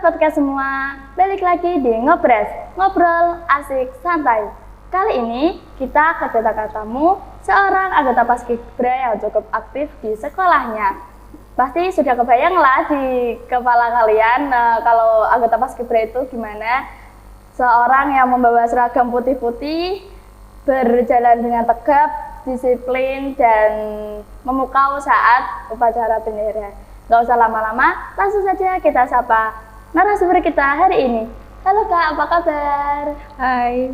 Sobat podcast semua, balik lagi di Ngopres, ngobrol asik santai. Kali ini kita kedatangan tamu seorang anggota Paskibra yang cukup aktif di sekolahnya. Pasti sudah kebayang lah di kepala kalian kalau anggota Paskibra itu gimana. Seorang yang membawa seragam putih-putih, berjalan dengan tegap, disiplin, dan memukau saat upacara bendera. Gak usah lama-lama, langsung saja kita sapa narasumber kita hari ini. Halo Kak, apa kabar? Hai,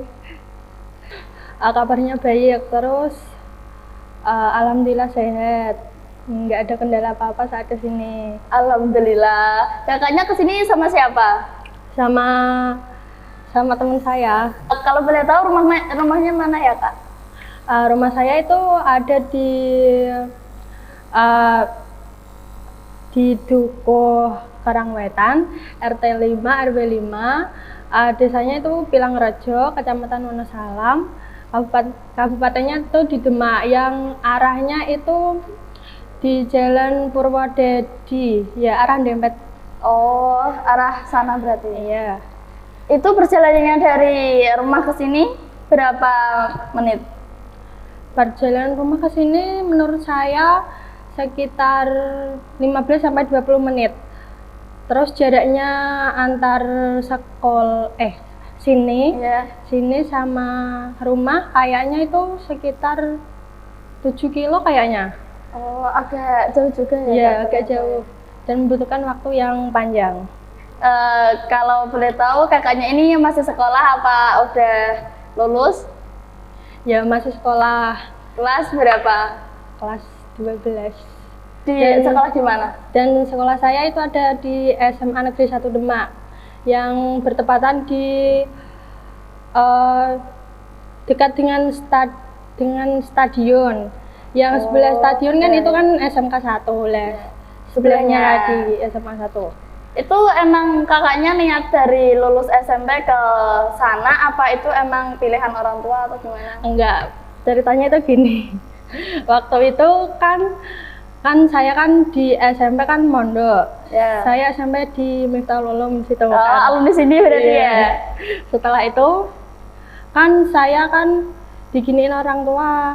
kabarnya baik, terus alhamdulillah sehat, nggak ada kendala apa-apa saat kesini. Alhamdulillah. Kakaknya kesini sama siapa? Sama teman saya. Kalau boleh tahu rumahnya mana ya Kak? Rumah saya itu ada di Dukuh Karangwetan, RT 5, RW 5. Desanya itu Pilangrejo, Kecamatan Wonosalam. Kabupatennya itu di Demak, yang arahnya itu di Jalan Purwodadi, ya arah Dempet. Oh, arah sana berarti. Iya. Itu perjalanannya dari rumah ke sini berapa menit? Perjalanan rumah ke sini menurut saya sekitar 15-20 menit. Terus jaraknya antar sini sama rumah kayaknya itu sekitar 7 kilo kayaknya. Oh, agak jauh juga ya? Iya, agak jauh dan membutuhkan waktu yang panjang. Kalau boleh tahu kakaknya ini masih sekolah apa udah lulus? Ya, masih sekolah. Kelas berapa? Kelas 12. Sekolah di mana? Dan sekolah saya itu ada di SMA Negeri 1 Demak yang bertepatan di dekat dengan stadion. Yang sebelah stadion kan itu kan SMK 1 lah. Sebelahnya lagi SMA 1. Itu emang kakaknya niat dari lulus SMP ke sana apa itu emang pilihan orang tua atau gimana? Enggak, ceritanya itu gini. Waktu itu kan saya kan di SMP kan mondok. Yeah. Saya SMP di Miftahul Ulum situ. Alumni sini berarti ya. Setelah itu kan saya kan diginiin orang tua,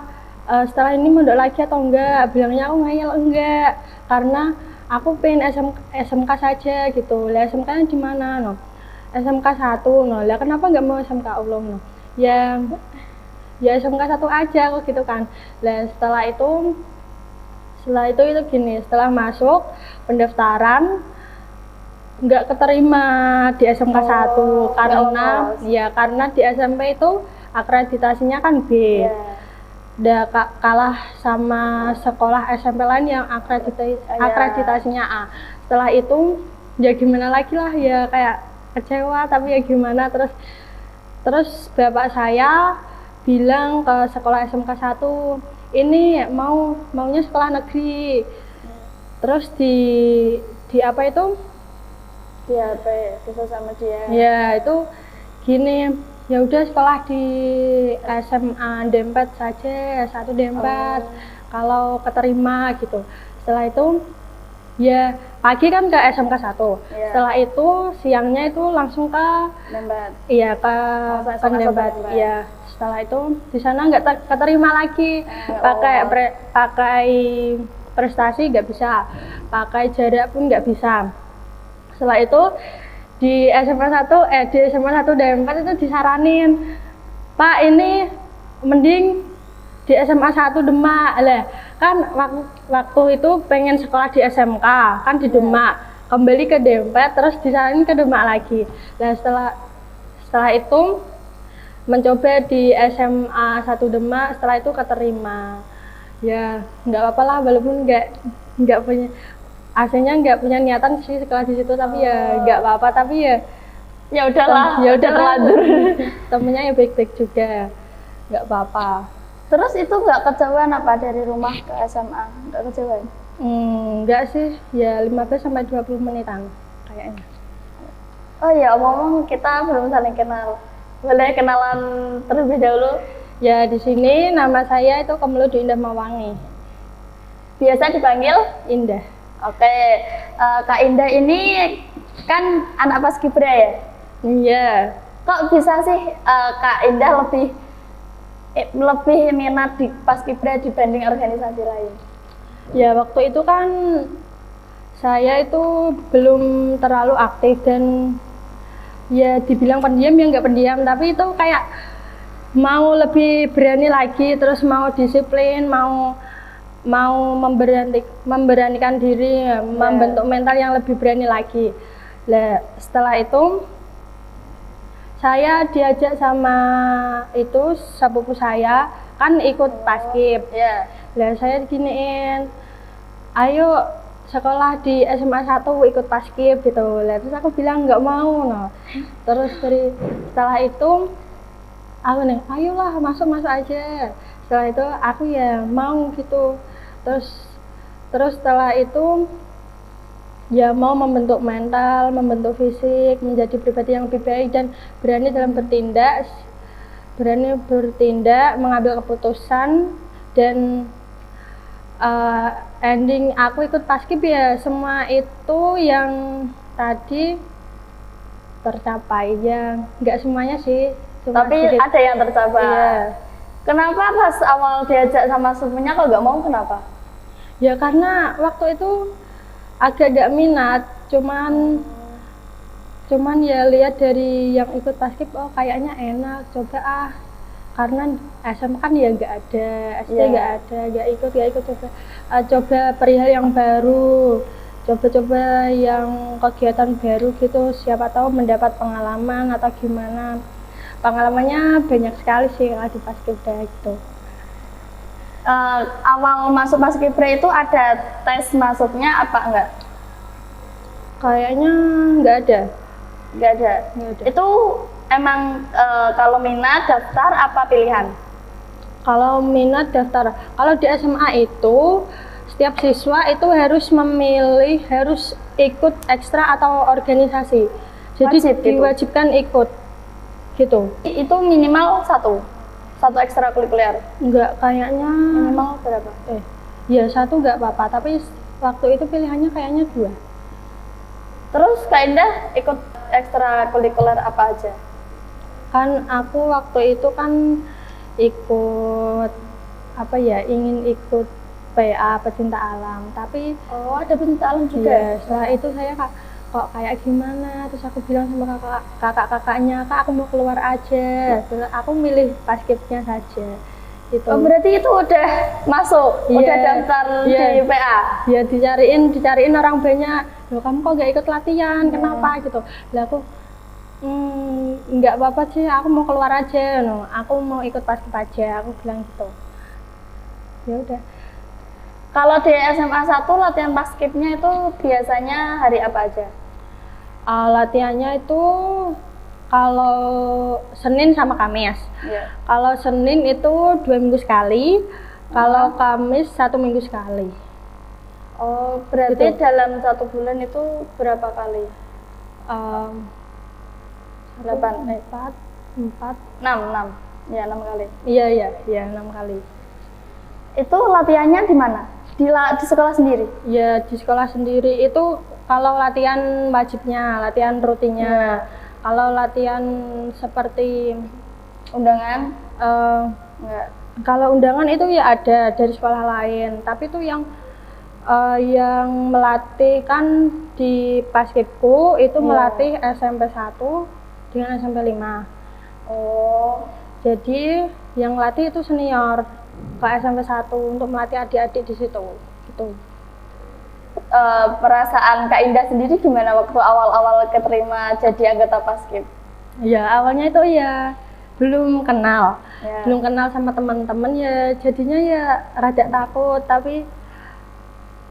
setelah ini mondok lagi atau enggak? Bilangnya aku ngeyel enggak, karena aku pengen SMK saja gitu. Lah SMK-nya di mana? No? SMK 1. No. Lah kenapa enggak mau SMK Ulum? No? Ya SMK 1 aja kok gitu kan. Lah setelah itu gini, setelah masuk pendaftaran nggak keterima di SMK 1 karena di SMP itu akreditasinya kan B. Udah kalah sama sekolah SMP lain yang akreditasinya A. Setelah itu ya gimana lagi lah, ya kayak kecewa tapi ya gimana, terus bapak saya bilang ke sekolah SMK 1, ini maunya sekolah negeri. Terus di apa itu? Bisa sama dia. Ya itu gini, ya udah sekolah di SMA Dempet saja, 1 Dempet. Kalau keterima gitu. Setelah itu ya pagi kan ke SMK 1. Setelah itu siangnya itu langsung ke Dempet. Iya, ke Dempet. Iya. Setelah itu di sana nggak keterima lagi, pakai prestasi nggak bisa, pakai jarak pun nggak bisa. Setelah itu di SMA 1 Dempet itu disaranin, Pak ini mending di SMA 1 Demak lah, kan waktu itu pengen sekolah di SMK kan di Demak, kembali ke Dempet terus disaranin ke Demak lagi. Nah setelah itu mencoba di SMA 1 Demak, setelah itu keterima. Ya nggak apa-apa lah, walaupun nggak punya aslinya nggak punya niatan sih sekolah di situ, tapi ya nggak apa-apa, tapi ya udahlah, terlanjur. Temennya ya baik-baik juga, nggak apa-apa. Terus itu nggak kejauhan apa dari rumah ke SMA? Nggak kejauhan? Nggak sih, ya 15-20 menitan kayaknya. Oh ya, omong-omong kita belum saling kenal. Boleh kenalan terlebih dahulu? Ya di sini nama saya itu Kemeludu Indah Mawangi. Biasa dipanggil Indah. Oke, Kak Indah ini Kan anak Paskibra ya? Iya. Kok bisa sih Kak Indah lebih minat di Paskibra dibanding organisasi lain? Ya waktu itu kan saya itu belum terlalu aktif dan ya dibilang pendiam ya nggak pendiam, tapi itu kayak mau lebih berani lagi, terus mau disiplin, mau memberanikan diri, membentuk mental yang lebih berani lagi. Nah, setelah itu saya diajak sama itu sepupu saya kan ikut Paskib. Ya. Lah saya diginiin, ayo sekolah di SMA 1 ikut Paskib gitu. Lah terus aku bilang nggak mau. Nah, terus setelah itu aku nih, ayolah masuk aja. Setelah itu aku ya mau gitu. Terus setelah itu ya mau membentuk mental, membentuk fisik, menjadi pribadi yang lebih baik dan berani dalam bertindak, mengambil keputusan. Dan ending aku ikut Paskib ya semua itu yang tadi tercapai, ya nggak semuanya sih, Tapi sedikit. ada yang tercapai. Iya. Kenapa pas awal diajak sama sepupunya kok nggak mau, kenapa? Ya karena waktu itu agak gak minat, cuman ya lihat dari yang ikut Paskib, oh kayaknya enak, coba karena SM kan ya nggak ada, SD nggak ada, nggak ikut coba perihal yang baru, coba yang kegiatan baru gitu, siapa tahu mendapat pengalaman atau gimana. Pengalamannya banyak sekali sih yang ada di Paskibra gitu. Awal masuk Paskibra itu ada tes masuknya apa enggak? Kayaknya nggak ada. Nggak ada. Itu emang kalau minat daftar apa pilihan? Kalau minat daftar. Kalau di SMA itu setiap siswa itu harus memilih, harus ikut ekstra atau organisasi. Jadi Wajib gitu? diwajibkan ikut gitu. Itu minimal satu ekstrakurikuler. Enggak, kayaknya Minimal berapa? Ya satu nggak apa-apa, tapi waktu itu pilihannya kayaknya 2. Terus Kak Indah ikut ekstrakurikuler apa aja? Kan aku waktu itu kan ikut apa ya, ingin ikut PA pecinta alam, tapi ada pecinta alam juga. ya, setelah itu saya kok kayak gimana, terus aku bilang sama kakaknya, Kak aku mau keluar aja. Terus aku milih Paskibnya saja gitu. Oh, berarti itu udah masuk, udah daftar di PA? Ya dicariin orang banyak, loh kamu kok gak ikut latihan, kenapa gitu. Lah aku nggak apa-apa sih, aku mau keluar aja, no. Aku mau ikut Paskib aja, aku bilang gitu. Ya udah. Kalau di SMA 1 latihan Paskibnya itu biasanya hari apa aja? Latihannya itu kalau Senin sama Kamis. Yeah. Kalau Senin itu 2 minggu sekali, kalau Kamis 1 minggu sekali. Oh, berarti Gitu. dalam 1 bulan itu berapa kali? 8, 4, 6 ya 6 kali. Iya 6 kali. Itu latihannya di mana? Di sekolah sendiri? Ya di sekolah sendiri itu kalau latihan wajibnya, latihan rutinnya. Kalau latihan seperti undangan, enggak. Kalau undangan itu ya ada dari sekolah lain, tapi itu yang melatih kan di Paskibku itu melatih SMP 1 dengan SMP 5. Oh, jadi yang latih itu senior ke SMP 1 untuk melatih adik-adik di situ gitu. Perasaan Kak Indah sendiri gimana waktu awal-awal keterima jadi anggota Paskib? Ya awalnya itu ya belum kenal sama teman-teman, ya jadinya ya rada takut, tapi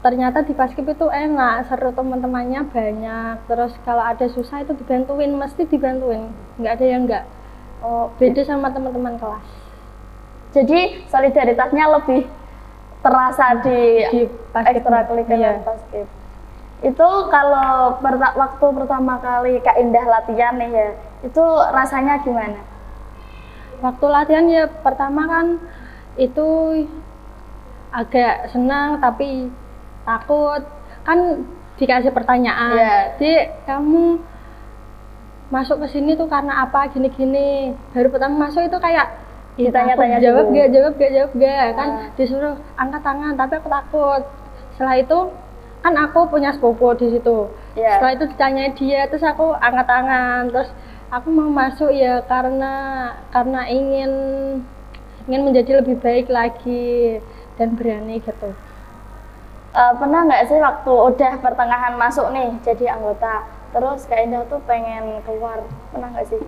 ternyata di Paskib itu enak, seru, teman-temannya banyak, terus kalau ada susah itu dibantuin, mesti dibantuin, nggak ada yang nggak. Beda sama teman-teman kelas. Jadi solidaritasnya lebih terasa di ekstrakurikuler iya. Paskib. Itu kalau waktu pertama kali Kak Indah latihan nih ya, itu rasanya gimana? Waktu latihan ya pertama kan itu agak senang tapi takut. Kan dikasih pertanyaan. Iya. Dik, kamu masuk ke sini tuh karena apa gini-gini. Baru pertama masuk itu kayak Ditanya-tanya jawab dulu. jawab gak kan disuruh angkat tangan tapi aku takut. Setelah itu kan aku punya sepupu di situ. Iya. Setelah itu ditanya dia terus aku angkat tangan terus aku mau masuk ya karena ingin menjadi lebih baik lagi dan berani gitu. Pernah nggak sih waktu udah pertengahan masuk nih jadi anggota, terus Kak Indah tuh pengen keluar, pernah nggak sih?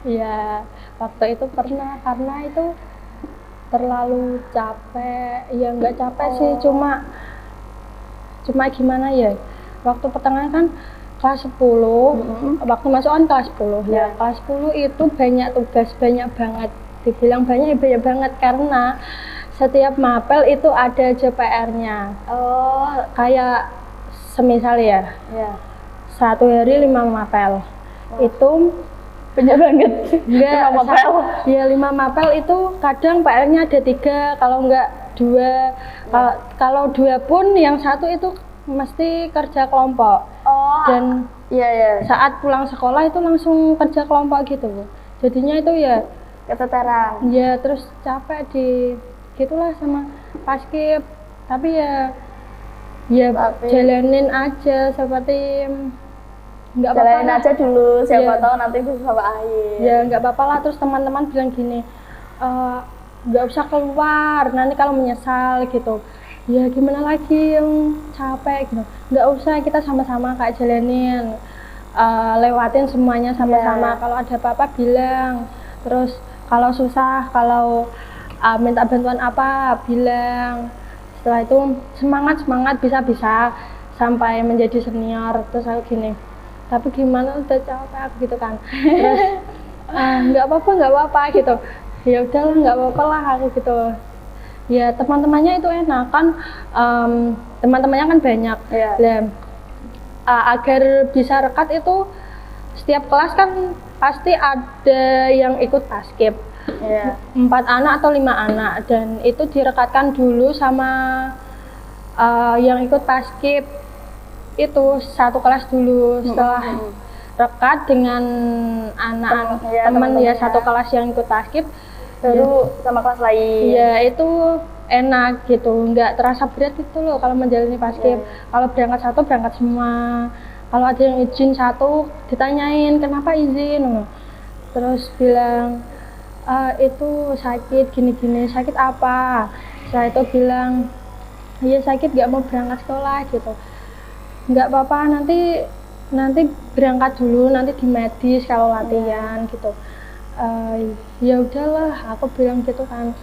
Ya waktu itu pernah karena itu terlalu capek. Ya nggak capek sih, cuma gimana ya, waktu pertengahan kan kelas 10, waktu masuk kan kelas 10 ya, kelas 10 itu banyak tugas, banyak banget, dibilang banyak banget karena setiap mapel itu ada aja PR-nya. Kayak semisal ya, satu hari 5 mapel. Itu Banyak banget. enggak 5 mapel. Ya 5 mapel itu kadang PR-nya ada 3, kalau enggak 2. Kalau 2 pun yang satu itu mesti kerja kelompok. Dan Iya. saat pulang sekolah itu langsung kerja kelompok gitu. Jadinya itu ya Keteteran. ya terus capek gitulah sama paskib, tapi ya jalanin aja seperti nggak apa-apa Jalanin lah. aja dulu, siapa Iya. tahu nanti bisa bawa akhir. Ya nggak apa-apa lah. Terus teman-teman bilang gini, nggak usah keluar nanti kalau menyesal gitu. Ya gimana lagi, yang capek gitu, nggak usah, kita sama-sama Kak jalanin, lewatin semuanya sama-sama. Kalau ada apa-apa bilang, terus kalau susah, kalau minta bantuan apa bilang. Setelah itu semangat bisa sampai menjadi senior. Terus aku gini, tapi gimana udah capek aku gitu kan. Terus nggak apa-apa gitu, ya udahlah nggak apa-apa lah aku gitu. Ya teman-temannya itu enak kan, teman-temannya kan banyak. Dan agar bisa rekat itu setiap kelas kan pasti ada yang ikut paskib. 4 anak atau 5 anak, dan itu direkatkan dulu sama yang ikut paskib itu satu kelas dulu. Setelah rekat dengan anak teman ya satu kelas yang ikut paskib, baru sama kelas lain. Ya itu enak gitu, nggak terasa berat gitu loh kalau menjalani paskib. Kalau berangkat satu berangkat semua, kalau ada yang izin satu ditanyain kenapa izin, terus bilang itu sakit gini-gini, sakit apa. Saya itu bilang iya sakit, nggak mau berangkat sekolah gitu. Nggak apa-apa, nanti berangkat dulu, nanti di medis kalau latihan gitu. Ya udahlah aku bilang gitu kan,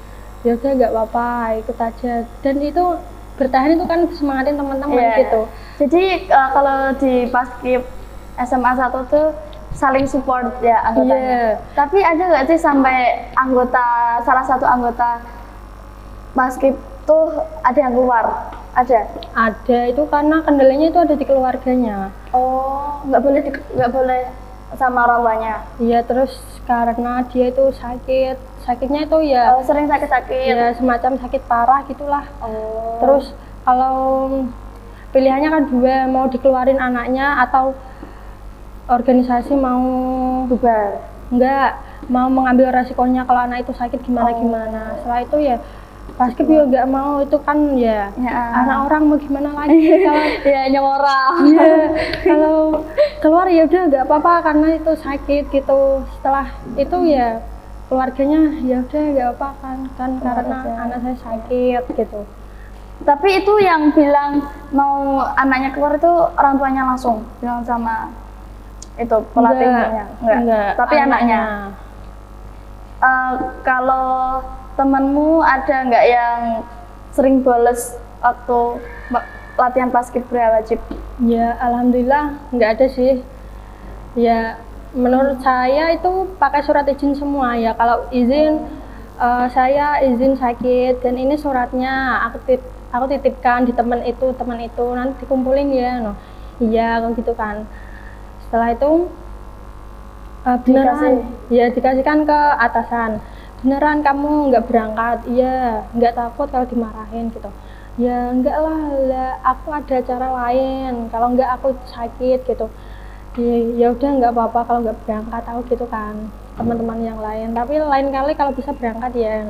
ya udah nggak apa-apa, ikut aja. Dan itu bertahan itu kan semangatin teman-teman gitu. Jadi kalau di paskib SMA 1 tuh saling support ya anggotanya. Tapi ada nggak sih sampai salah satu anggota paskib tuh ada yang keluar? Ada, itu karena kendalanya itu ada di keluarganya. Nggak boleh sama orang tuanya. Iya, terus karena dia itu sakitnya itu ya sering sakit-sakit. Ya semacam sakit parah gitulah. Terus kalau pilihannya kan 2, mau dikeluarin anaknya atau organisasi mau bubar. Enggak, mau mengambil resikonya kalau anak itu sakit gimana. Setelah itu ya paskib juga nggak mau, itu kan ya anak orang mau gimana lagi kalau orang. Kalau keluar ya udah nggak apa-apa karena itu sakit gitu. Setelah itu ya keluarganya ya udah nggak apa kan karena anak saya sakit gitu. Tapi itu yang bilang mau anaknya keluar itu orang tuanya langsung bilang sama itu pelatihnya? Enggak. Tapi anaknya. Kalau temanmu ada nggak yang sering bolos waktu latihan paskibra wajib? Ya alhamdulillah nggak ada sih. Ya menurut saya itu pakai surat izin semua ya. Kalau izin saya izin sakit dan ini suratnya aku titipkan di teman itu nanti dikumpulin ya. Iya kalau gitu kan. Setelah itu beneran dikasihkan ke atasan, beneran kamu nggak berangkat? Iya, nggak takut kalau dimarahin gitu. Ya enggak lah, aku ada acara lain. Kalau enggak aku sakit gitu. Ya udah enggak apa-apa kalau enggak berangkat aku gitu kan. Teman-teman yang lain. Tapi lain kali kalau bisa berangkat ya.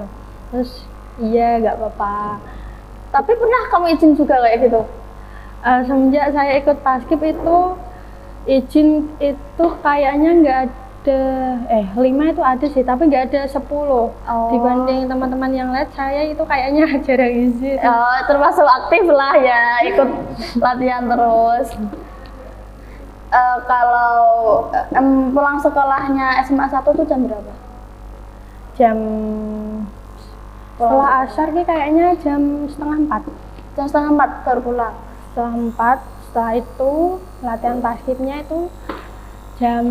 Terus iya enggak apa-apa. Tapi pernah kamu izin juga kayak gitu? Semenjak saya ikut paskib itu izin itu kayaknya nggak ada 5 itu ada sih, tapi nggak ada 10. Dibanding teman-teman yang lain, saya itu kayaknya jarang izin. Termasuk aktif lah ya, ikut latihan terus. Kalau pulang sekolahnya SMA 1 tuh jam berapa? Jam setelah asar nih kayaknya jam 3:30. Jam 3:30 baru pulang. 3:30, setelah itu latihan paskibnya itu jam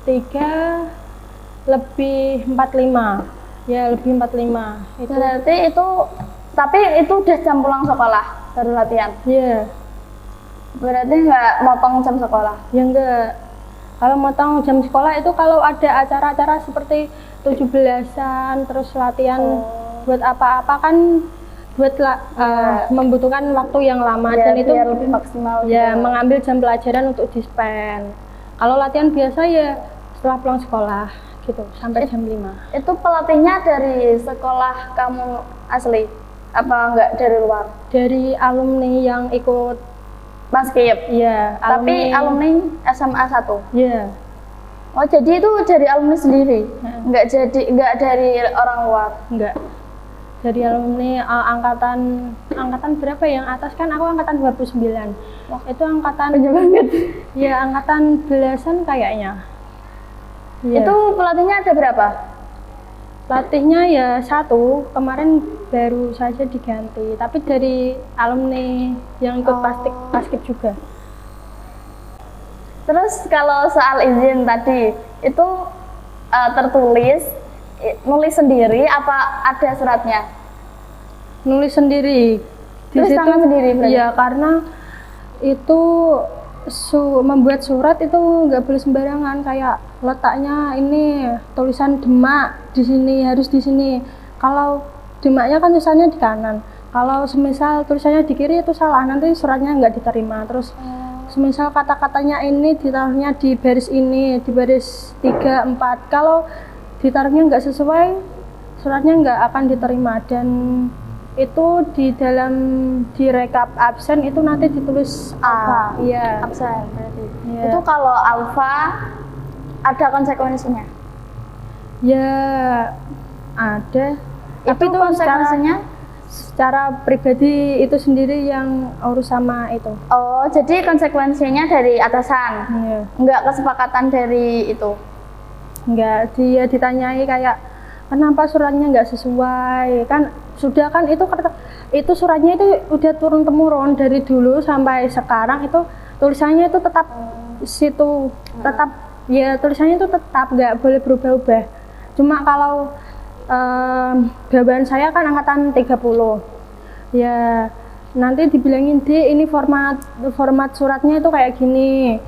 3:45. Ya, lebih 45. Itu Berarti itu, tapi itu udah jam pulang sekolah baru latihan? Iya. Berarti nggak motong jam sekolah? Ya enggak. Kalau motong jam sekolah itu kalau ada acara-acara seperti 17-an, terus latihan buat apa-apa kan membutuhkan waktu yang lama Ya, dan itu biar lebih maksimal. ya gitu. mengambil jam pelajaran untuk dispen. Kalau latihan biasa ya setelah pulang sekolah gitu sampai jam 5. Itu pelatihnya dari sekolah kamu asli? Apa enggak dari luar? Dari alumni yang ikut Paskib? ya, Tapi alumni SMA 1? ya. Oh, jadi itu dari alumni sendiri? Enggak dari orang luar? Enggak. Dari alumni angkatan berapa yang atas kan aku angkatan 29. Wah, itu angkatan banyak banget. Ya angkatan belasan kayaknya. Ya. Itu pelatihnya ada berapa? Pelatihnya ya 1, kemarin baru saja diganti, tapi dari alumni yang ikut paskib juga. Terus kalau soal izin tadi, itu tertulis, nulis sendiri apa ada suratnya? Nulis sendiri. Tulis tangan sendiri berarti? Iya, karena itu membuat surat itu nggak boleh sembarangan, kayak letaknya ini tulisan Demak di sini, harus di sini. Kalau Demaknya kan tulisannya di kanan, kalau semisal tulisannya di kiri itu salah, nanti suratnya nggak diterima. Terus semisal kata-katanya ini ditaruhnya di baris ini, di baris 3, 4, kalau ditaruhnya nggak sesuai, suratnya nggak akan diterima. Dan itu di dalam direkap absen itu nanti ditulis A. Iya. Absen berarti. Iya. Itu kalau alfa ada konsekuensinya? Ya ada. Tapi Itu itu konsekuensinya? secara pribadi itu sendiri yang urus sama itu. Oh, jadi konsekuensinya dari atasan? Iya. Enggak kesepakatan dari itu? Enggak, dia ditanyai kayak kenapa suratnya nggak sesuai, kan sudah kan itu suratnya itu udah turun temurun dari dulu sampai sekarang, itu tulisannya itu tetap situ, tetap ya tulisannya itu tetap nggak boleh berubah-ubah. Cuma kalau jawaban saya kan angkatan 30 ya, nanti dibilangin ini format suratnya itu kayak gini,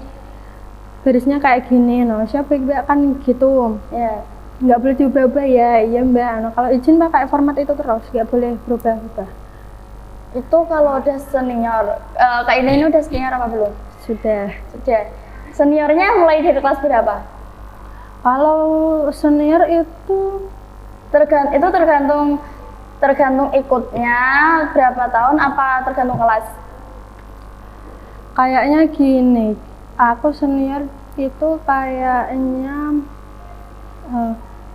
barisnya kayak gini, siapa kan gitu Ya. nggak boleh diubah-ubah ya. Iya mbak, kalau izin mbak kayak format itu terus, nggak boleh berubah-ubah. Itu kalau udah senior, Kak Ina ini udah senior apa belum? Sudah. Seniornya mulai dari kelas berapa? Kalau senior itu tergantung ikutnya berapa tahun, apa tergantung kelas? kayaknya gini, aku senior itu kayaknya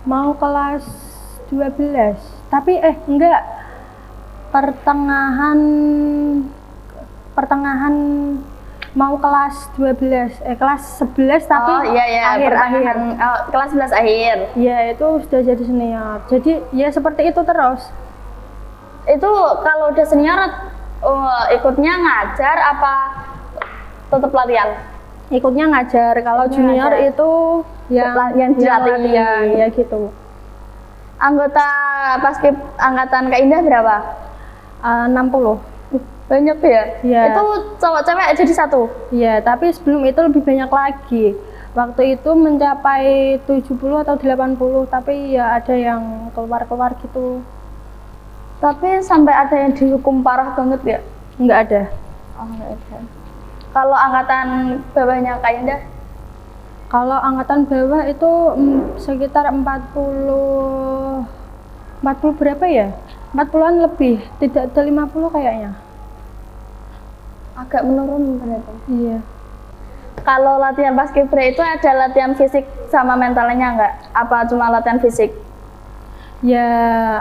mau kelas 12, tapi enggak, pertengahan mau kelas 12, kelas 11 tapi akhir. Kelas 11 akhir. Ya itu sudah jadi senior, jadi ya seperti itu terus. Itu kalau udah senior ikutnya ngajar apa tetap latihan? Ikutnya ngajar, kalau junior ngajar. Itu yang dilatih ya gitu. Anggota paskib angkatan Kak Indah berapa? 60. Banyak ya? Iya. Itu cowok cewek jadi satu? Iya, tapi sebelum itu lebih banyak lagi. Waktu itu mencapai 70 atau 80, tapi ya ada yang keluar gitu. Tapi sampai ada yang dihukum parah banget ya? Nggak ada. Oh, nggak ada. Kalau angkatan bawahnya Kak Indah? Kalau angkatan bawah itu sekitar 40 berapa ya? 40-an lebih, tidak ada 50 kayaknya. Agak menurun berarti. Iya. Kalau latihan paskibra itu ada latihan fisik sama mentalnya nggak? Apa cuma latihan fisik? Ya,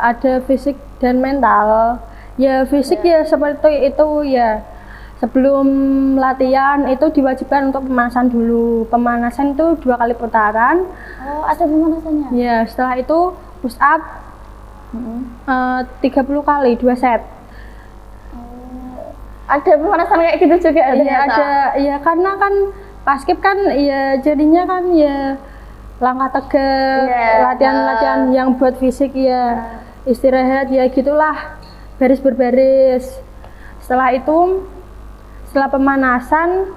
ada fisik dan mental. Ya, fisik ya seperti itu ya. Sebelum latihan itu diwajibkan untuk pemanasan dulu. Pemanasan itu 2 kali putaran. Oh, ada pemanasannya? Ya, setelah itu push up 30 kali, 2 set. Ada pemanasan kayak gitu juga? Iya, ada. Ya, karena kan paskib kan ya jadinya kan ya langkah tegak, latihan-latihan yang buat fisik ya, istirahat ya gitulah, baris berbaris. Setelah itu, setelah pemanasan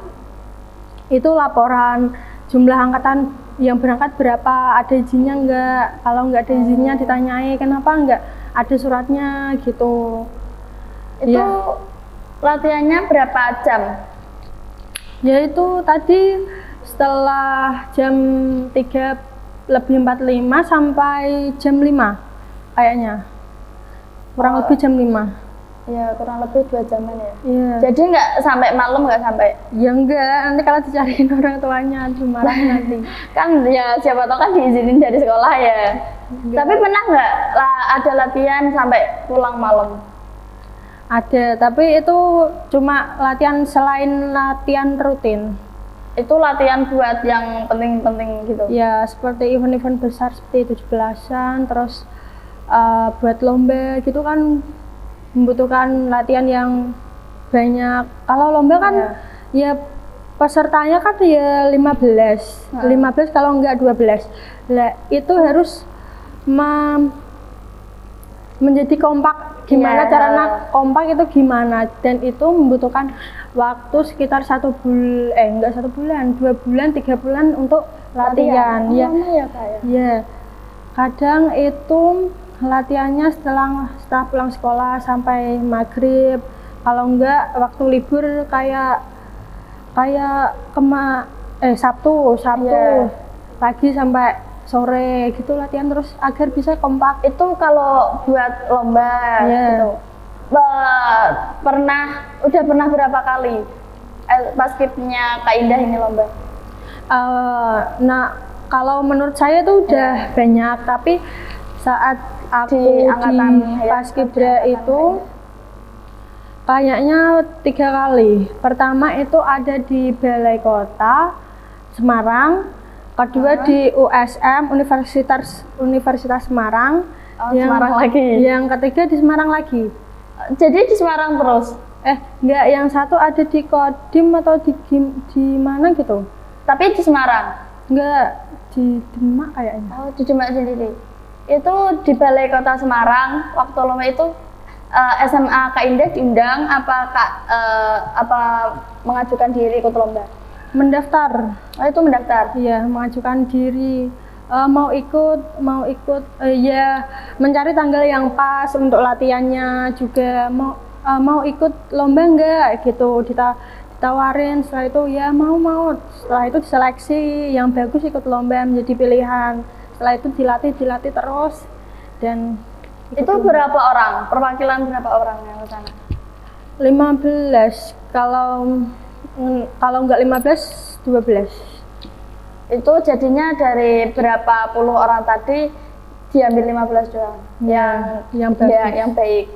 itu laporan jumlah angkatan yang berangkat berapa, ada izinnya enggak. Kalau enggak ada izinnya ditanyai kenapa enggak ada suratnya gitu. Itu latihannya berapa jam? Ya itu tadi setelah jam 3:45 sampai jam 5 kayaknya. Kurang lebih jam 5. Ya, kurang lebih 2 jaman ya? Iya. Jadi nggak sampai malam, nggak sampai? Ya enggak, nanti kalau dicariin orang tuanya marah nanti. Kan ya siapa tahu kan diizinin dari sekolah ya. Tapi pernah nggak ada latihan sampai pulang malam? Ada, tapi itu cuma latihan selain latihan rutin. Itu latihan buat yang penting-penting gitu? Ya, seperti event-event besar seperti 17-an, terus buat lomba gitu kan membutuhkan latihan yang banyak. Kalau lomba kan ya pesertanya kan ya 15 kalau enggak 12. Lah itu harus menjadi kompak. Gimana caranya kompak itu gimana, dan itu membutuhkan waktu sekitar 1 bulan, enggak 1 bulan, 2 bulan, 3 bulan untuk latihan. Ya, lama ya Kak ya? Ya, kadang itu latihannya setelah pulang sekolah sampai maghrib. Kalau enggak waktu libur kayak Sabtu pagi sampai sore gitu latihan terus agar bisa kompak. Itu kalau buat lomba gitu. Udah pernah berapa kali paskibnya Kak Indah ini lomba? Nah, kalau menurut saya itu udah banyak, tapi saat aku di paskibra itu kayaknya 3 kali. Pertama itu ada di Balai Kota Semarang, kedua di USM Universitas Semarang, Semarang lagi. Yang ketiga di Semarang lagi. Jadi di Semarang terus? Enggak, yang satu ada di Kodim atau di mana gitu. Tapi di Semarang? Enggak, di Demak kayaknya. Oh, di Demak sendiri. Itu di Balai Kota Semarang, waktu lomba itu SMA Kak Indah diundang apa mengajukan diri ikut lomba? Mendaftar. Oh, itu mendaftar? Iya, mengajukan diri. Mau ikut ya mencari tanggal yang pas untuk latihannya juga. Mau ikut lomba enggak gitu, ditawarin. Setelah itu ya mau. Setelah itu diseleksi, yang bagus ikut lomba menjadi pilihan. Setelah itu dilatih terus, dan itu berapa orang? Perwakilan berapa orang yang ke sana? 15. Kalau enggak 15, 12. Itu jadinya dari berapa puluh orang tadi diambil 15 doang. Yang bagus. Ya, yang baik.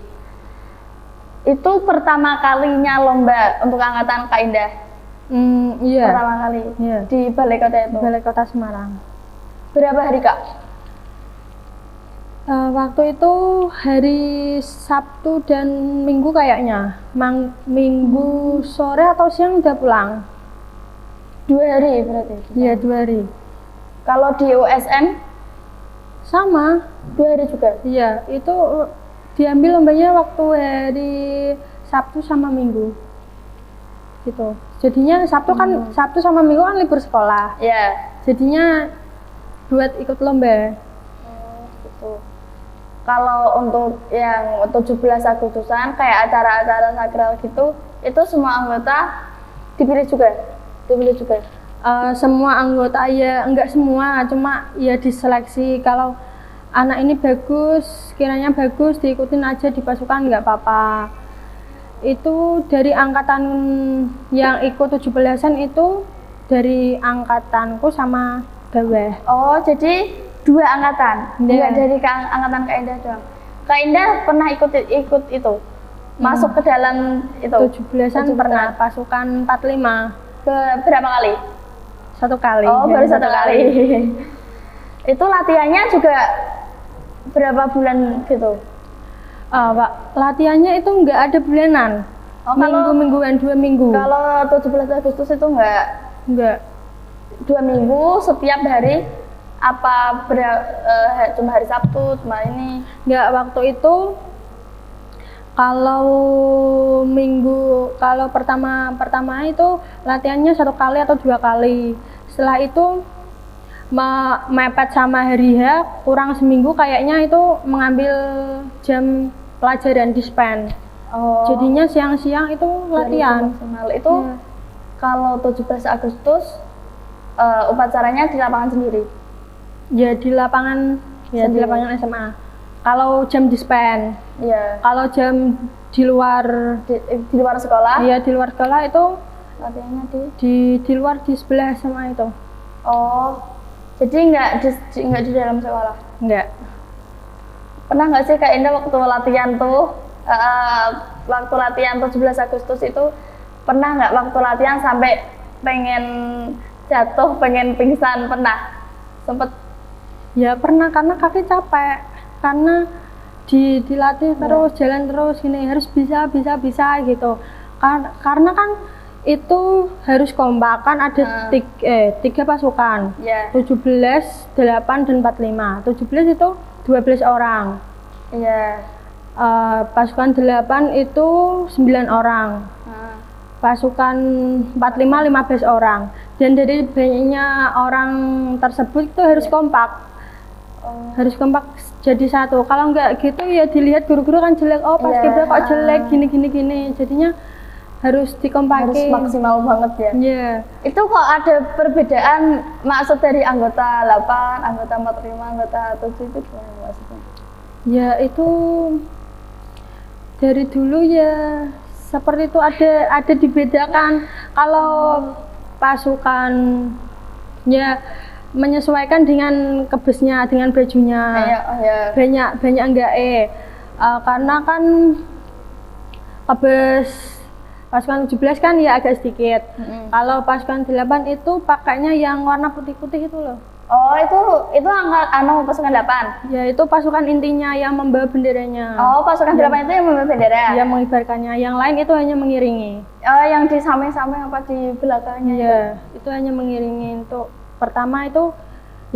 Itu pertama kalinya lomba untuk angkatan Kak Indah? Iya. Pertama kali? Iya. Di Balai Kota itu? Balai Kota Semarang. Berapa hari Kak? Waktu itu hari Sabtu dan Minggu kayaknya. Minggu sore atau siang udah pulang. 2 hari berarti? Iya, 2 hari. Kalau di USM? Sama. 2 hari juga? Iya, itu diambil lombanya waktu hari Sabtu sama Minggu. Gitu. Jadinya Sabtu sama Minggu kan libur sekolah. Iya. Jadinya buat ikut lomba. Gitu. Kalau untuk yang 17 Agustusan kayak acara-acara sakral gitu, itu semua anggota dipilih juga? Dipilih juga? Semua anggota ya, enggak semua, cuma ya diseleksi. Kalau anak ini bagus, kiranya bagus, diikutin aja di pasukan nggak apa-apa. Itu dari angkatan yang ikut 17-an itu dari angkatanku sama bawah. Oh, jadi 2 angkatan? Iya. Nggak dari angkatan Kak Indah doang? Kak Indah pernah ikut itu? Masuk ke dalam itu? 17-an pernah, pasukan 45. Berapa kali? 1 kali. Oh, baru 1 kali. Itu latihannya juga berapa bulan gitu? Pak, latihannya itu nggak ada bulanan. Oh, kalau Minggu-mingguan, 2 minggu. Kalau 17 Agustus itu Nggak. 2 minggu setiap hari apa cuma hari Sabtu, cuma ini? Nggak, waktu itu kalau pertama itu latihannya 1 kali atau 2 kali. Setelah itu mepet sama hari H, kurang seminggu kayaknya itu mengambil jam pelajaran dispen. Oh, Jadinya siang-siang itu latihan. maksimal. Itu kalau 17 Agustus upacaranya di lapangan sendiri? Ya di lapangan, ya di Sendiri. lapangan SMA. Kalau jam dispen, Iya. kalau jam di luar, Di luar sekolah? ya di luar sekolah itu Latihannya di luar di sebelah SMA itu. Oh, jadi nggak di dalam sekolah? Enggak. Pernah nggak sih Kak Indah waktu latihan tuh, waktu latihan 17 Agustus itu, pernah nggak waktu latihan sampai pengen jatuh, pengen pingsan, pernah? Sempet? Ya pernah, karena kaki capek, karena dilatih terus, jalan terus gini, harus bisa gitu. Karena kan itu harus kompak, kan ada 3 pasukan, Iya. 17, 8 dan 45. 17 itu 12 orang. Iya. Pasukan 8 itu 9 orang. Nah, Pasukan 45 15 orang. Dan dari banyaknya orang tersebut itu harus kompak. oh, Harus kompak jadi satu. Kalau enggak gitu ya dilihat guru-guru kan jelek. Oh, pas Iya. kibra kok jelek gini. Jadinya harus harus dikompakin. maksimal banget ya. Iya. Itu kok ada perbedaan maksud dari anggota 8, anggota 45, anggota 7 itu gimana maksudnya? Ya itu dari dulu ya seperti itu, ada dibedakan. Kalau pasukannya menyesuaikan dengan kebesnya, dengan bajunya. Iya. Banyak enggak karena kan kebes pasukan 17 kan ya agak sedikit. Kalau pasukan 8 itu pakainya yang warna putih-putih itu loh. Oh, itu pasukan 8. Ya itu pasukan intinya yang membawa benderanya. Oh, pasukan 8 itu yang membawa bendera. Yang mengibarkannya. Yang lain itu hanya mengiringi. Oh, yang di samping-samping apa di belakangnya? Iya, itu hanya mengiringi. Untuk pertama itu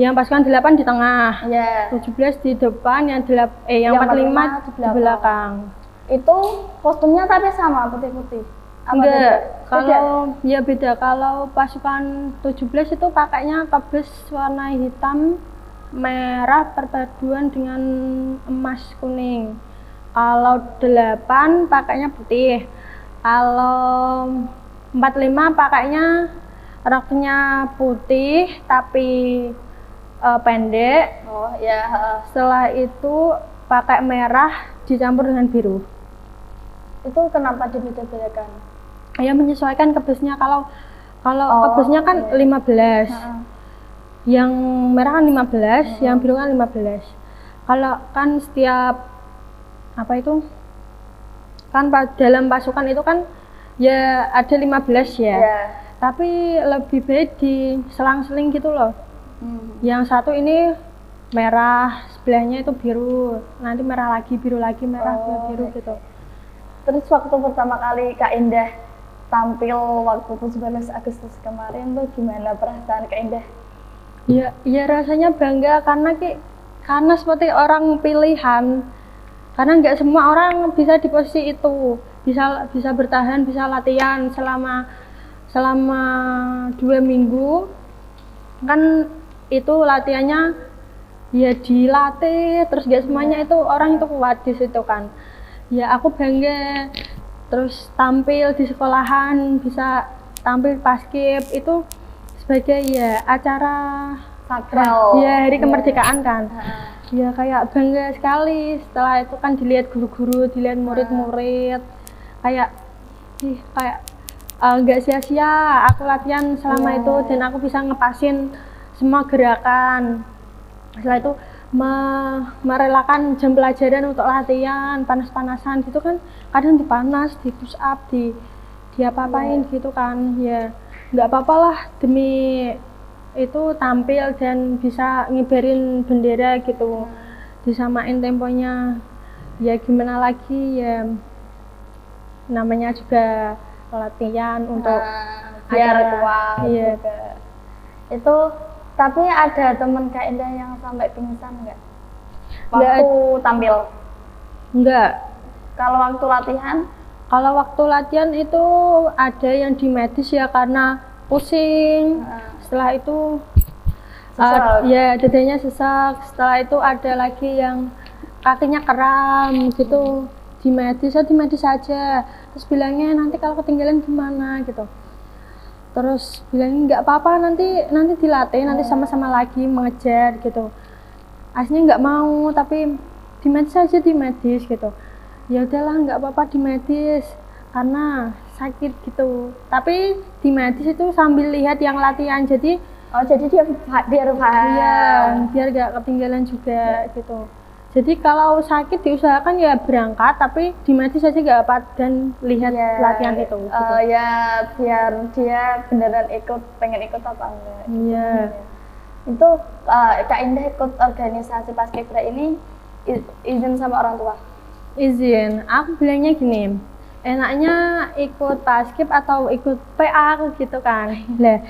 yang pasukan 8 di tengah. Iya. 17 di depan, yang 45 di belakang. Itu kostumnya tapi sama putih-putih. Apa Enggak, beda? kalau ya beda. Kalau pasukan 17 itu pakainya kebes warna hitam merah perpaduan dengan emas kuning. Kalau 8 pakainya putih. Kalau 45 pakainya roknya putih tapi pendek. Oh, ya. Setelah itu pakai merah dicampur dengan biru. Itu kenapa dibeda-bedakan? Ya menyesuaikan kebesnya. Kalau Oh, kebesnya kan iya. 15. Yang merah kan 15, yang biru kan 15. Kalau kan setiap apa itu? Kan dalam pasukan itu kan ya ada 15 ya. Iya. Tapi lebih baik di selang-seling gitu loh. Yang satu ini merah, sebelahnya itu biru. Nanti merah lagi, biru lagi, merah, biru gitu. Terus waktu pertama kali Kak Indah tampil waktu 17 Agustus kemarin tuh gimana perasaan Kak Indah? Ya rasanya bangga karena seperti orang pilihan. Karena nggak semua orang bisa di posisi itu, bisa bertahan, bisa latihan selama 2 minggu. Kan itu latihannya ya dilatih, terus gak semuanya itu orang itu kuat di situ kan. Ya aku bangga, terus tampil di sekolahan, bisa tampil paskib itu sebagai ya acara sakral. ya hari kemerdekaan kan. Ya kayak bangga sekali, setelah itu kan dilihat guru-guru, dilihat murid-murid, kayak kayak nggak sia-sia aku latihan selama itu dan aku bisa ngepasin semua gerakan. Setelah itu merelakan jam pelajaran untuk latihan panas-panasan gitu kan, kadang dipanas, di push up, di apa-apain gitu kan. Ya nggak apa-apa lah demi itu tampil dan bisa ngibarin bendera gitu, disamain temponya. Ya gimana lagi, ya namanya juga latihan untuk biar acara. kuat. Iya. Juga. Itu tapi ada teman Kak Indah yang sampai pingsan nggak waktu tampil? Enggak. Kalau waktu latihan? Kalau waktu latihan itu ada yang di medis ya karena pusing. Setelah itu ya dadanya sesak. Setelah itu ada lagi yang kakinya kram gitu. Di medis aja. Terus bilangnya nanti kalau ketinggalan gimana gitu. Terus bilangnya nggak apa-apa, nanti dilatih, nanti sama-sama lagi mengejar gitu. Aslinya nggak mau, tapi di medis gitu. Ya udahlah nggak apa-apa di medis karena sakit gitu. Tapi di medis itu sambil lihat yang latihan, jadi dia biar paham. Iya, biar nggak ketinggalan juga gitu. Jadi kalau sakit diusahakan ya berangkat, tapi di medis aja nggak apa dan lihat latihan itu. Gitu. Ya biar dia beneran pengen ikut apa enggak. Iya. Itu Kak Indah ikut organisasi Paskibra ini izin sama orang tua? Izin. Aku bilangnya gini, enaknya ikut paskib atau ikut PA gitu kan. Lah,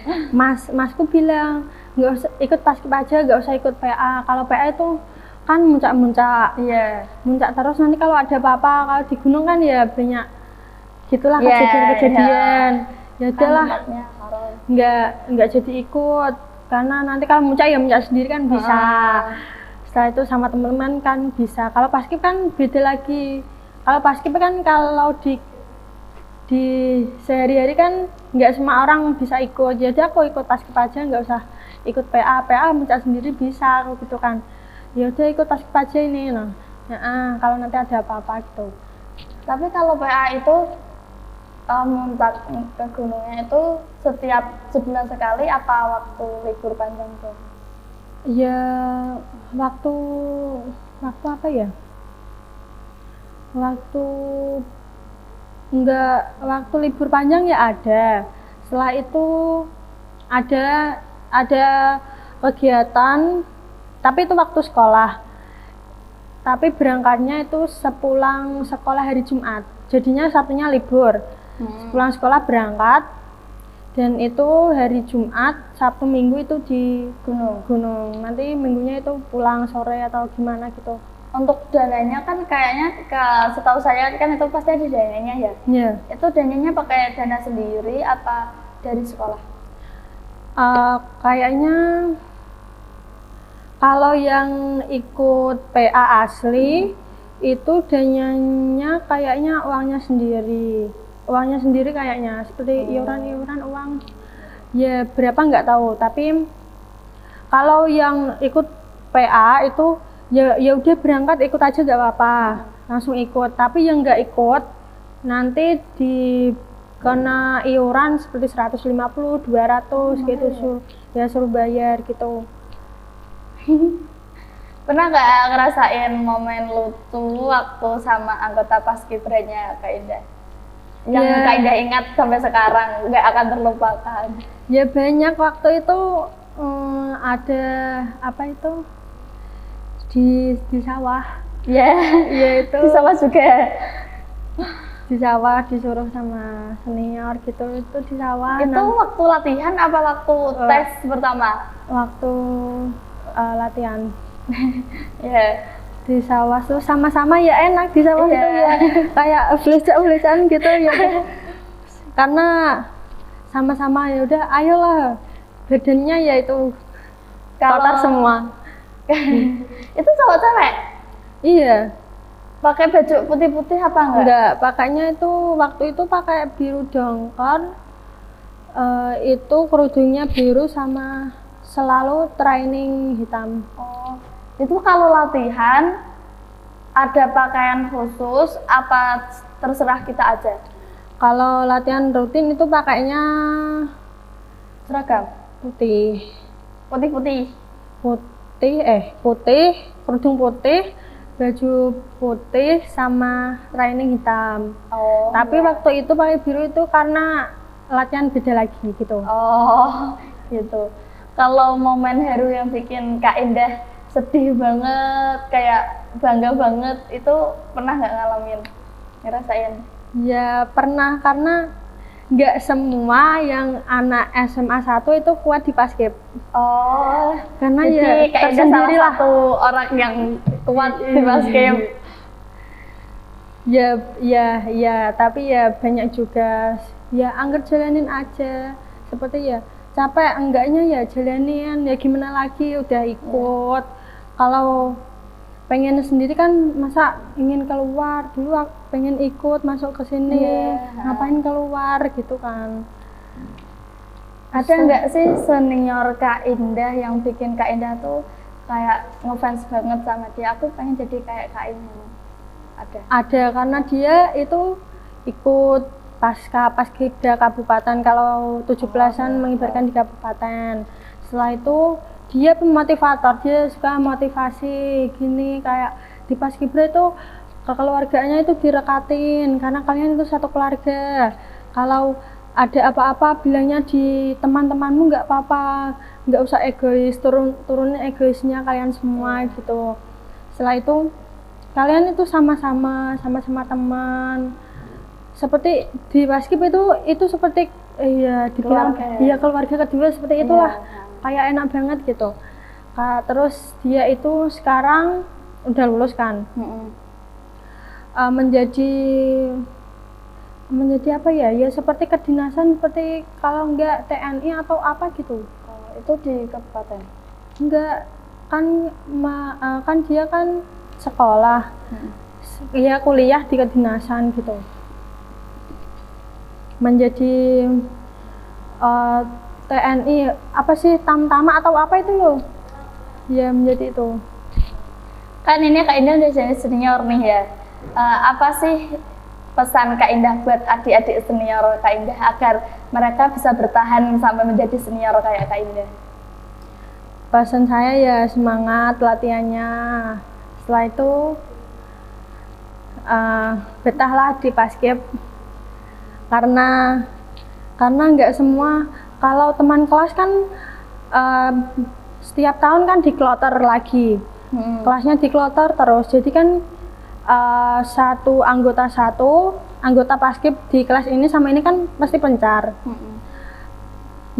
masku bilang nggak usah ikut paskib aja, nggak usah ikut PA. Kalau PA itu kan muncak-muncak, muncak terus nanti kalau ada apa-apa, kalau di gunung kan ya banyak gitulah kejadian-kejadian. Ya udahlah, nggak jadi ikut karena nanti kalau muncak ya muncak sendiri kan bisa. Setelah itu sama teman-teman kan bisa. Kalau paskib kan beda lagi. Kalau paskib kan kalau di sehari-hari kan nggak semua orang bisa ikut. Jadi aku ikut paskib aja, nggak usah ikut PA muncak sendiri bisa gitu kan. Ya udah ikut paskib aja ini nah. Kalau nanti ada apa-apa gitu. Tapi kalau PA itu muncak ke gunungnya itu setiap sebulan sekali apa waktu libur panjang tuh? Ya waktu apa ya? Waktu libur panjang ya ada. Setelah itu ada kegiatan, tapi itu waktu sekolah. Tapi berangkatnya itu sepulang sekolah hari Jumat. Jadinya Sabtunya libur. Pulang sekolah berangkat. Dan itu hari Jumat, Sabtu Minggu itu di gunung. Nanti minggunya itu pulang sore atau gimana gitu. Untuk dananya kan kayaknya setahu saya kan itu pasti ada dananya ya? Iya. Itu dananya pakai dana sendiri apa dari sekolah? Kayaknya kalau yang ikut PA asli itu dananya kayaknya uangnya sendiri kayaknya, seperti iuran uang ya berapa nggak tahu. Tapi kalau yang ikut PA itu ya udah berangkat ikut aja nggak apa-apa, langsung ikut. Tapi yang nggak ikut nanti kena iuran seperti 150, 200 gitu, suruh bayar gitu. Pernah nggak ngerasain momen lucu waktu sama anggota Paskibranya Kak Indah? Yang Kak Indah ingat sampai sekarang nggak akan terlupakan? Ya banyak. Waktu itu ada apa itu di sawah. Ya itu. Di sawah juga. Di sawah disuruh sama senior gitu, itu di sawah. Itu waktu latihan apa waktu tes pertama? Waktu latihan. Di sawah tuh sama-sama ya enak di sawah itu ya kayak belecak-belecan gitu ya. Karena sama-sama ya udah ayolah, badannya ya itu kotor semua. Itu cowok cewek? Iya. Pakai baju putih-putih apa enggak? Enggak, pakainya itu waktu itu pakai biru dongkor. Itu kerudungnya biru sama selalu training hitam. Oh, itu kalau latihan ada pakaian khusus apa terserah kita aja? Kalau latihan rutin itu pakainya Seragam? putih. Putih-putih? Putih, kerudung putih, baju putih sama training hitam. Oh. Tapi waktu itu pakai biru itu karena latihan beda lagi gitu. Oh, gitu. Kalau momen haru yang bikin Kak Indah sedih banget, kayak bangga banget, itu pernah nggak ngalamin? Ngerasain? Ya pernah, karena nggak semua yang anak SMA 1 itu kuat di basket. Oh, Karena jadi ya Kak Indah salah tersendiri lah. satu orang yang kuat di basket. Ya, tapi ya banyak juga. Ya anggar jalanin aja. Seperti ya capek enggaknya ya jalanin, ya gimana lagi udah ikut. Kalau pengen sendiri kan masa ingin keluar dulu, aku pengen ikut masuk ke sini, ngapain keluar gitu kan. Ada nggak sih senior Kak Indah yang bikin Kak Indah tuh kayak ngefans banget sama dia, aku pengen jadi kayak Kak Indah? Ada, karena dia itu ikut Paskibra kabupaten, kalau 17-an mengibarkan di kabupaten. Setelah itu dia pemotivator, dia suka motivasi gini, kayak di Paskibra itu kekeluarganya itu direkatin karena kalian itu satu keluarga. Kalau ada apa-apa bilangnya di teman-temanmu, nggak apa-apa, nggak usah egois, turunin egoisnya kalian semua gitu. Setelah itu kalian itu sama-sama teman. Seperti di Paskib itu seperti dibilang keluarga kedua, seperti itulah. Kayak enak banget gitu. Terus dia itu sekarang udah lulus kan. Menjadi apa ya? Ya seperti kedinasan, seperti kalau enggak TNI atau apa gitu. Itu di kabupaten? Enggak, kan dia kan sekolah. Iya, kuliah di kedinasan gitu. Menjadi TNI apa sih, tamtama atau apa itu loh ya, menjadi itu. Kan ini Kak Indah udah jadi senior nih ya, apa sih pesan Kak Indah buat adik-adik senior Kak Indah agar mereka bisa bertahan sampai menjadi senior kayak Kak Indah? Pesan saya ya semangat latihannya, setelah itu betahlah di Paskib. Karena nggak semua, kalau teman kelas kan setiap tahun kan dikloter lagi, kelasnya dikloter terus, jadi kan satu anggota Paskib di kelas ini sama ini kan pasti pencar.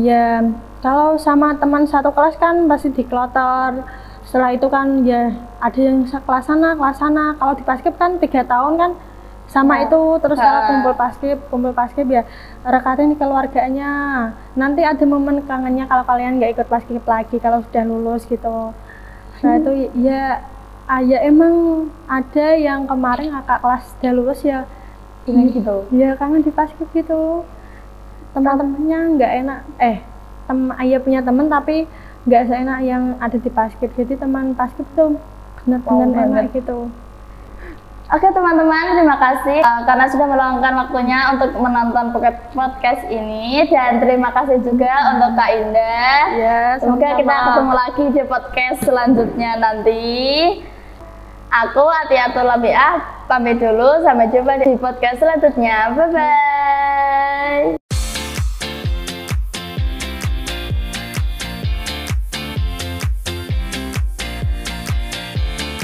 Ya kalau sama teman satu kelas kan pasti dikloter. Setelah itu kan ya ada yang kelas sana, kalau di Paskib kan 3 tahun kan sama itu terus. Kalau kumpul paskib ya rekatin keluarganya, nanti ada momen kangennya kalau kalian nggak ikut paskib lagi kalau sudah lulus gitu. Nah itu ya emang ada yang kemarin kakak kelas udah lulus ya ingin gitu ya, kangen di paskib gitu. Teman-temannya nggak enak, ayah punya teman tapi nggak seenak yang ada di paskib, jadi teman paskib tuh benar-benar enak gitu. Oke teman-teman, terima kasih karena sudah meluangkan waktunya untuk menonton podcast ini, dan terima kasih juga untuk Kak Indah. Ya, semoga kita ketemu lagi di podcast selanjutnya nanti. Aku Atiatul Labiah pamit dulu, sampai jumpa di podcast selanjutnya. Bye bye.